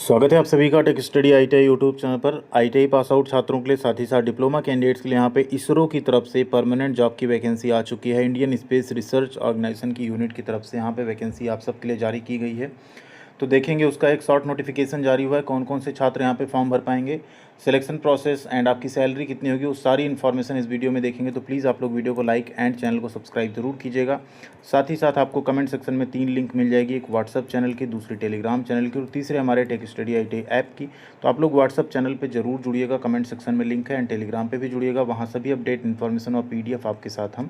स्वागत है आप सभी का tech study ITI YouTube channel पर। आईटीआई पास आउट छात्रों के लिए साथ ही साथ डिप्लोमा कैंडिडेट्स के लिए यहाँ पे इसरो की तरफ से परमानेंट जॉब की वैकेंसी आ चुकी है। इंडियन स्पेस रिसर्च ऑर्गेनाइजेशन की यूनिट की तरफ से यहाँ पे वैकेंसी आप सबके लिए जारी की गई है। तो देखेंगे उसका एक शॉर्ट नोटिफिकेशन जारी हुआ है, कौन कौन से छात्र यहाँ पे फॉर्म भर पाएंगे, सिलेक्शन प्रोसेस एंड आपकी सैलरी कितनी होगी, उस सारी इन्फॉर्मेशन इस वीडियो में देखेंगे। तो प्लीज़ आप लोग वीडियो को लाइक एंड चैनल को सब्सक्राइब जरूर कीजिएगा। साथ ही साथ आपको कमेंट सेक्शन में 3 लिंक मिल जाएगी, एक व्हाट्सअप चैनल की, दूसरी टेलीग्राम चैनल की और तीसरे हमारे टेक स्टडी आईटीआई ऐप की। तो आप लोग व्हाट्सअप चैनल पर जरूर जुड़िएगा, कमेंट सेक्शन में लिंक है, एंड टेलीग्राम पर भी जुड़िएगा, वहाँ सभी अपडेट इन्फॉर्मेशन और PDF आपके साथ हम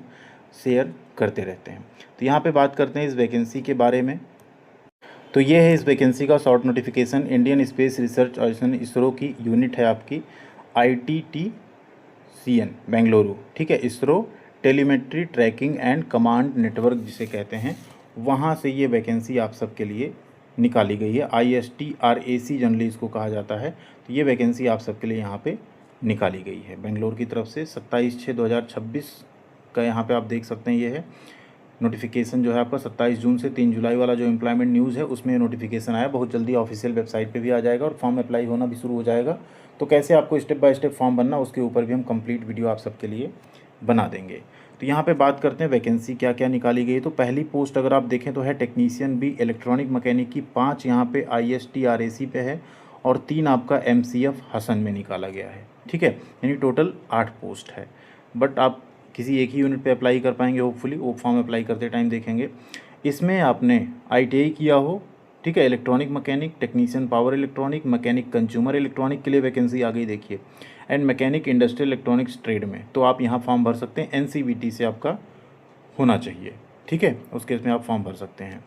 शेयर करते रहते हैं। तो यहाँ पर बात करते हैं इस वैकेंसी के बारे में। तो ये है इस वैकेंसी का short notification. Indian space research organisation ISRO की यूनिट है आपकी ITTCN बेंगलुरु, ठीक है। ISRO telemetry tracking and command network जिसे कहते हैं, वहाँ से ये वैकेंसी आप सबके लिए निकाली गई है। ISTRAC जनरली इसको कहा जाता है। तो ये वैकेंसी आप सबके लिए यहाँ पे निकाली गई है बेंगलुरु की तरफ से। 27/6/2026 का यहाँ पे आप देख सकते हैं ये है नोटिफिकेशन जो है आपका। 27 जून से 3 जुलाई वाला जो एम्प्लॉयमेंट न्यूज़ है उसमें नोटिफिकेशन आया। बहुत जल्दी ऑफिशियल वेबसाइट पे भी आ जाएगा और फॉर्म अप्लाई होना भी शुरू हो जाएगा। तो कैसे आपको स्टेप बाय स्टेप फॉर्म बनना, उसके ऊपर भी हम कंप्लीट वीडियो आप सबके लिए बना देंगे। तो यहाँ पे बात करते हैं वैकेंसी क्या क्या निकाली गई है। तो पहली पोस्ट अगर आप देखें तो है टेक्नीशियन बी इलेक्ट्रॉनिक मैकेनिक की। 5 यहाँ पे ISTRAC पे है और 3 आपका MCF हसन में निकाला गया है, ठीक है। यानी टोटल 8 पोस्ट है। बट आप किसी एक ही यूनिट पे अप्लाई कर पाएंगे होपफुली, वो फॉर्म अप्लाई करते टाइम देखेंगे। इसमें आपने ITI किया हो, ठीक है, electronic mechanic, technician power electronic, mechanic consumer electronic के लिए वैकेंसी आ गई देखिए, and mechanic industrial electronics trade में। तो आप यहाँ फॉर्म भर सकते हैं। NCVT से आपका होना चाहिए, ठीक है, उस केस में आप फॉर्म भर सकते हैं।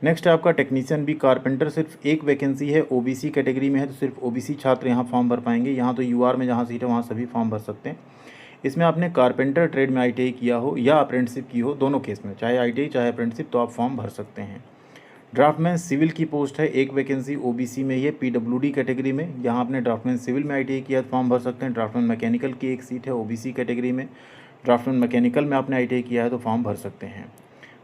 नेक्स्ट है आपका टेक्नीशियन बी कारपेंटर। सिर्फ एक वैकेंसी है, OBC कैटेगरी में है, तो सिर्फ OBC छात्र यहाँ फॉर्म भर पाएंगे। यहाँ तो UR में जहाँ सीट है वहाँ सभी फॉर्म भर सकते हैं। इसमें आपने कारपेंटर ट्रेड में ITI किया हो या अप्रेंटिसशिप की हो, दोनों केस में, चाहे ITI चाहे अप्रेंटिसशिप, तो आप फॉर्म भर सकते हैं। ड्राफ्टमैन सिविल की पोस्ट है, एक वैकेंसी OBC में, ये PWD कैटेगरी में। यहाँ आपने ड्राफ्टमैन सिविल में ITI किया तो फॉर्म भर सकते हैं। ड्राफ्टमैन मैकेनिकल की एक सीट है OBC कैटेगरी में। ड्राफ्टमैन मैकेनिकल में आपने ITI किया है तो फॉर्म भर सकते हैं।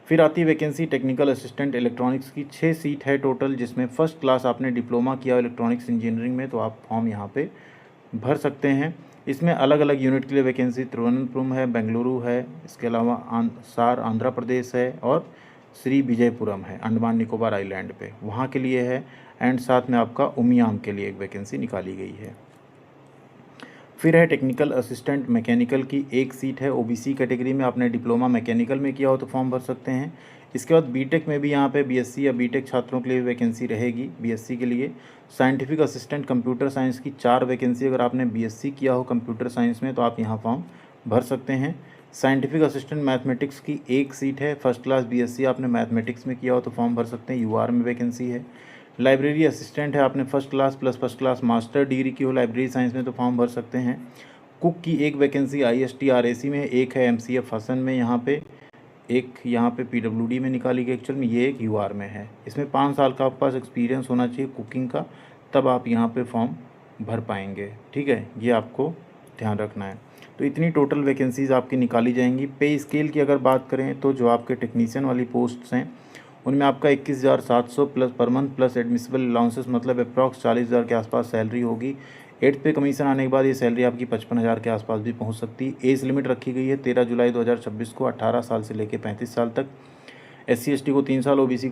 फिर आती है वैकेंसी टेक्निकल असिस्टेंट इलेक्ट्रॉनिक्स की। 6 सीट है टोटल, जिसमें फर्स्ट क्लास आपने डिप्लोमा किया इलेक्ट्रॉनिक्स इंजीनियरिंग में तो आप फॉर्म यहाँ पे भर सकते हैं। इसमें अलग अलग यूनिट के लिए वैकेंसी तिरुवनंतपुरम है, बेंगलुरु है, इसके अलावा सार आंध्र प्रदेश है, और श्री विजयपुरम है अंडमान निकोबार आइलैंड पे, वहाँ के लिए है। एंड साथ में आपका उमियाम के लिए एक वैकेंसी निकाली गई है। फिर है टेक्निकल असिस्टेंट मैकेनिकल की, एक सीट है OBC कैटेगरी में। आपने डिप्लोमा मैकेनिकल में किया हो तो फॉर्म भर सकते हैं। इसके बाद बीटेक में भी यहाँ पे BSc या बीटेक छात्रों के लिए वैकेंसी रहेगी। BSc के लिए साइंटिफिक असिस्टेंट कंप्यूटर साइंस की 4 वैकेंसी, अगर आपने BSc किया हो कंप्यूटर साइंस में तो आप यहाँ फॉर्म भर सकते हैं। साइंटिफिक असिस्टेंट मैथमेटिक्स की एक सीट है, फर्स्ट क्लास BSc आपने मैथमेटिक्स में किया हो तो फॉर्म भर सकते हैं, UR में वैकेंसी है। लाइब्रेरी असिस्टेंट है, आपने first class plus first class master degree की हो लाइब्रेरी साइंस में तो फॉर्म भर सकते हैं। कुक की एक वैकेंसी ISTRAC में, एक है MCF हसन में, यहाँ पे एक यहाँ पे PWD में निकाली गई एक्चुअल में, ये एक UR में है। इसमें 5 साल का आपके पास एक्सपीरियंस होना चाहिए कुकिंग का, तब आप यहाँ पे फॉर्म भर पाएंगे, ठीक है, ये आपको ध्यान रखना है। तो इतनी टोटल वैकेंसीज़ आपकी निकाली जाएंगी। पे स्केल की अगर बात करें तो जो आपके टेक्नीशियन वाली पोस्ट्स हैं उनमें आपका 21,700 plus per month plus admissible allowances, मतलब अप्रॉक्स 40,000 के आसपास सैलरी होगी। 8th पे कमीशन आने के बाद ये सैलरी आपकी 55,000 के आसपास भी पहुंच सकती है। एज लिमिट रखी गई है 13 जुलाई 2026 को, 18 साल से लेकर 35 साल तक। SC/ST को 3 साल, OBC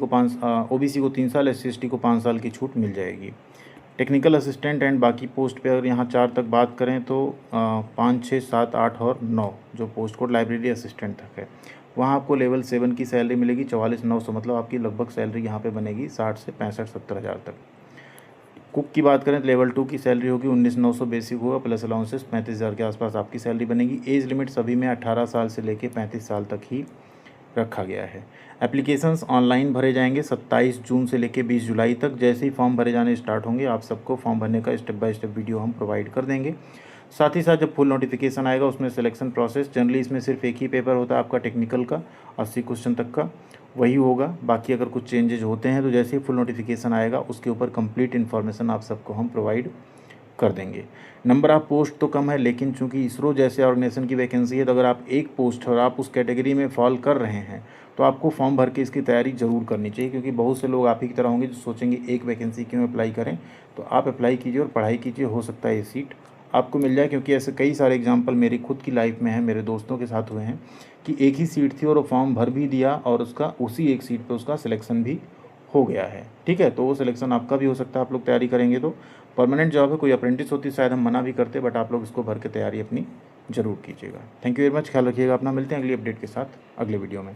को 3 साल, SC/ST को 5 साल की छूट मिल जाएगी। टेक्निकल असिस्टेंट एंड बाकी पोस्ट पे अगर यहाँ 4 तक बात करें तो 5, 6, 7, 8 और 9 जो पोस्ट कोड लाइब्रेरी असिस्टेंट तक है, वहाँ आपको लेवल 7 की सैलरी मिलेगी 44,900, मतलब आपकी लगभग सैलरी यहाँ पे बनेगी 60 से 65-70 हज़ार तक। कुक की बात करें तो लेवल 2 की सैलरी होगी 19,900 बेसिक होगा, प्लस अलाउंसेस 35,000 के आसपास आपकी सैलरी बनेगी। एज लिमिट सभी में 18 साल से लेकर 35 साल तक ही रखा गया है। एप्लीकेशंस ऑनलाइन भरे जाएंगे 27 जून से लेकर 20 जुलाई तक। जैसे ही फॉर्म भरे जाने स्टार्ट होंगे आप सबको फॉर्म भरने का स्टेप बाय स्टेप वीडियो हम प्रोवाइड कर देंगे। साथ ही साथ जब फुल नोटिफिकेशन आएगा उसमें सिलेक्शन प्रोसेस, जनरली इसमें सिर्फ एक ही पेपर होता है आपका टेक्निकल का, 80 क्वेश्चन तक का, वही होगा। बाकी अगर कुछ चेंजेज होते हैं तो जैसे ही फुल नोटिफिकेशन आएगा उसके ऊपर कंप्लीट इन्फॉर्मेशन आप सबको हम प्रोवाइड कर देंगे। नंबर ऑफ पोस्ट तो कम है, लेकिन चूंकि इसरो जैसे ऑर्गेनाइजेशन की वैकेंसी है तो अगर आप एक पोस्ट और आप उस कैटेगरी में फॉल कर रहे हैं तो आपको फॉर्म भर के इसकी तैयारी ज़रूर करनी चाहिए, क्योंकि बहुत से लोग आप ही की तरह होंगे जो सोचेंगे एक वैकेंसी क्यों अप्लाई करें। तो आप अप्लाई कीजिए और पढ़ाई कीजिए, हो सकता है ये सीट आपको मिल जाए, क्योंकि ऐसे कई सारे एग्जाम्पल मेरी खुद की लाइफ में है, मेरे दोस्तों के साथ हुए हैं कि एक ही सीट थी और वो फॉर्म भर भी दिया और उसका उसी एक सीट पे उसका सिलेक्शन भी हो गया है। ठीक है, तो वो सिलेक्शन आपका भी हो सकता है, आप लोग तैयारी करेंगे तो। परमानेंट जॉब है, कोई अप्रेंटिस होती शायद हम मना भी करते, बट आप लोग इसको भर के तैयारी अपनी ज़रूर कीजिएगा। थैंक यू वेरी मच, ख्याल रखिएगा अपना, मिलते हैं अगली अपडेट के साथ अगले वीडियो में।